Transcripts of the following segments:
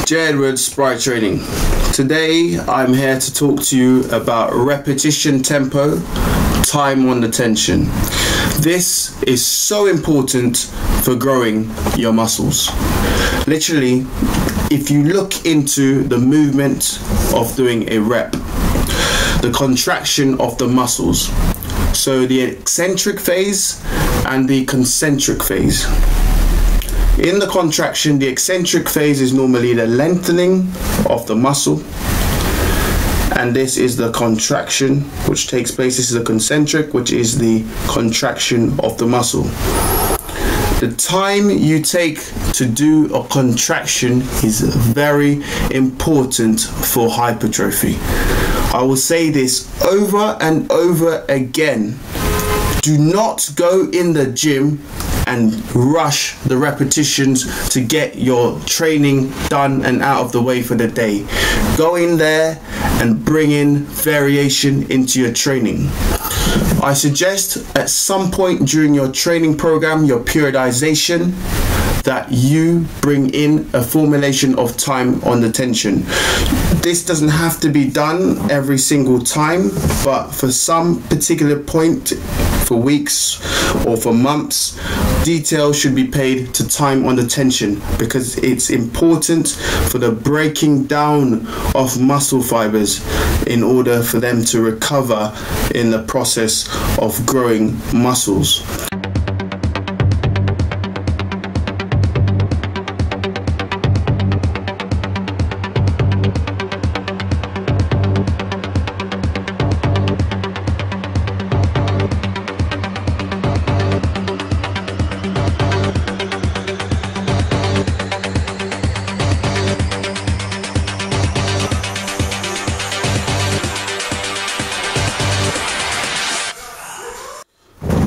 Jay Edwards, Sprite Training. Today I'm here to talk to you about repetition tempo, time on the tension. This is so important for growing your muscles. Literally, if you look into the movement of doing a rep, the contraction of the muscles, so the eccentric phase and the concentric phase. In the contraction, the eccentric phase is normally the lengthening of the muscle, and this is the contraction which takes place. This is the concentric, which is the contraction of the muscle. The time you take to do a contraction is very important for hypertrophy. I will say this over and over again. Do not go in the gym and rush the repetitions to get your training done and out of the way for the day. Go in there and bring in variation into your training. I suggest at some point during your training program, your periodization, that you bring in a formulation of time on the tension. This doesn't have to be done every single time, but for some particular point, for weeks or for months, detail should be paid to time on the tension, because it's important for the breaking down of muscle fibers in order for them to recover in the process of growing muscles.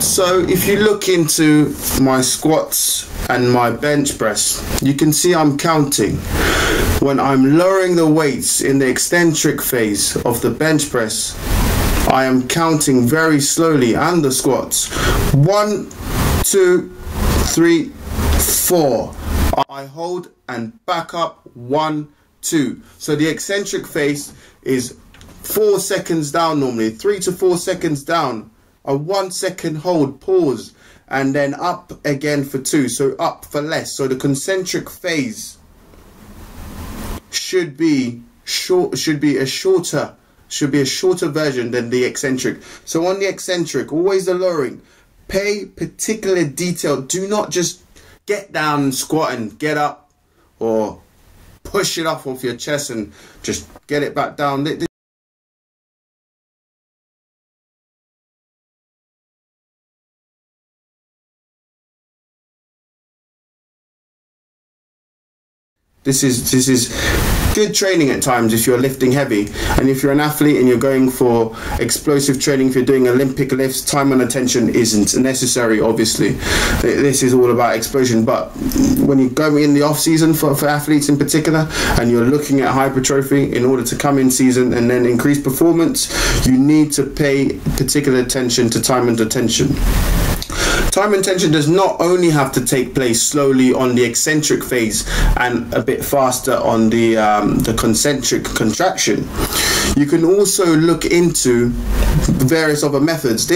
So if you look into my squats and my bench press, you can see I'm counting. When I'm lowering the weights in the eccentric phase of the bench press, I am counting very slowly, and the squats. 1, 2, 3, 4. I hold and back up. 1, 2. So the eccentric phase is 4 seconds down normally, 3 to 4 seconds down. A 1 second hold, pause, and then up again for 2, so up for less. So the concentric phase should be a shorter version than the eccentric. So on the eccentric, always the lowering, pay particular detail. Do not just get down and squat and get up, or push it off your chest and just get it back down. This is good training at times if you're lifting heavy, and if you're an athlete and you're going for explosive training, if you're doing Olympic lifts, time on attention isn't necessary, obviously. This is all about explosion. But when you go in the off season for athletes in particular, and you're looking at hypertrophy in order to come in season and then increase performance, you need to pay particular attention to time and attention. Time and tension does not only have to take place slowly on the eccentric phase and a bit faster on the concentric contraction. You can also look into various other methods.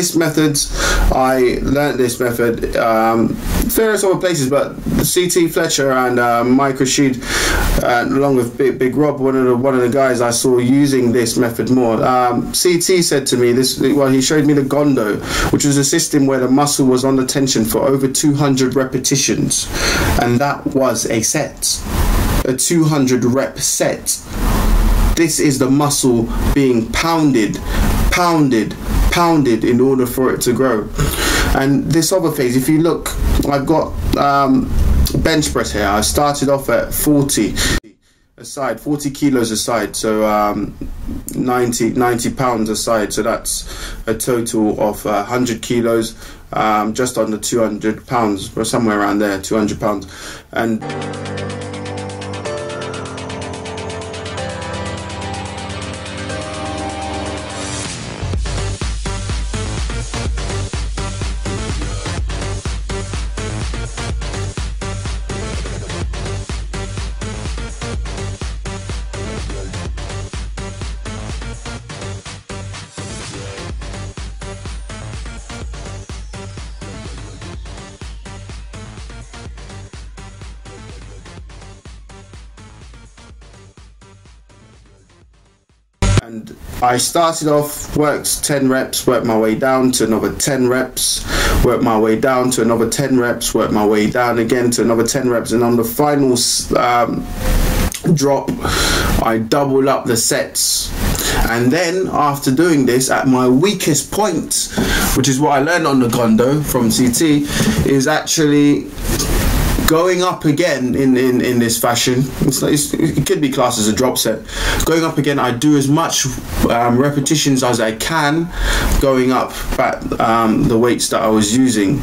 I learned this method various other places, but CT Fletcher and Mike Rashid, along with Big Rob, one of the guys I saw using this method more. CT said to me he showed me the Gondo, which was a system where the muscle was on the tension for over 200 repetitions, and that was a set, a 200 rep set. This is the muscle being pounded in order for it to grow. And this other phase, if you look, I've got bench press here. I started off at 40 aside, 40 kilos aside, so 90 pounds aside, so that's a total of 100 kilos, just under 200 pounds, or somewhere around there, 200 pounds. And And I started off, worked 10 reps, worked my way down to another 10 reps, worked my way down to another 10 reps, worked my way down again to another 10 reps, and on the final drop, I double up the sets. And then after doing this at my weakest point, which is what I learned on the Gondo from CT, is actually going up again in this fashion. It could be classed as a drop set. Going up again, I do as much repetitions as I can, going up at the weights that I was using.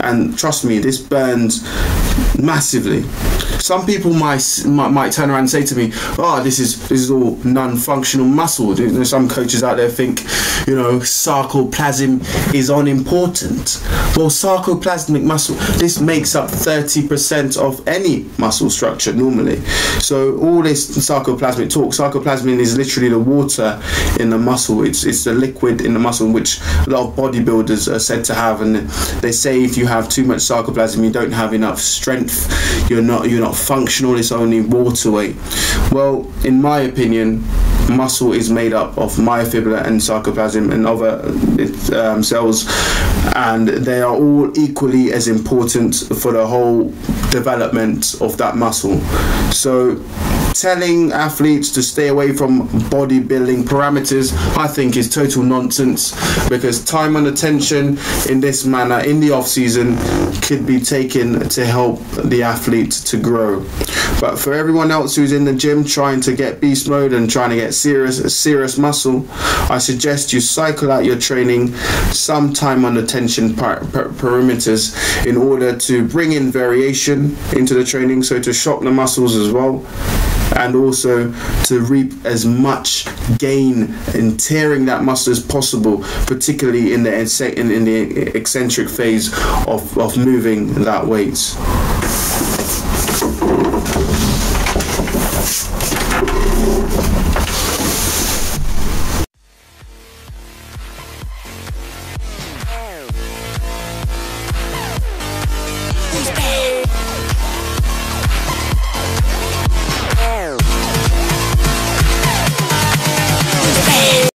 And trust me, this burns massively. Some people might turn around and say to me, "Oh, this is all non-functional muscle." Some coaches out there think, sarcoplasm is unimportant. Well, sarcoplasmic muscle, this makes up 30% of any muscle structure normally. So all this sarcoplasmic talk, sarcoplasmin is literally the water in the muscle. It's the liquid in the muscle, which a lot of bodybuilders are said to have, and they say if you have too much sarcoplasm, you don't have enough strength. You're not functional. It's only water weight. Well, in my opinion, muscle is made up of myofibula and sarcoplasm and other cells, and they are all equally as important for the whole development of that muscle. So telling athletes to stay away from bodybuilding parameters, I think, is total nonsense, because time and attention in this manner in the off season could be taken to help the athlete to grow. But for everyone else who's in the gym trying to get beast mode and trying to get serious muscle, I suggest you cycle out your training some time under tension parameters in order to bring in variation into the training, so to shock the muscles as well, and also to reap as much gain in tearing that muscle as possible, particularly in the eccentric phase of moving that weight.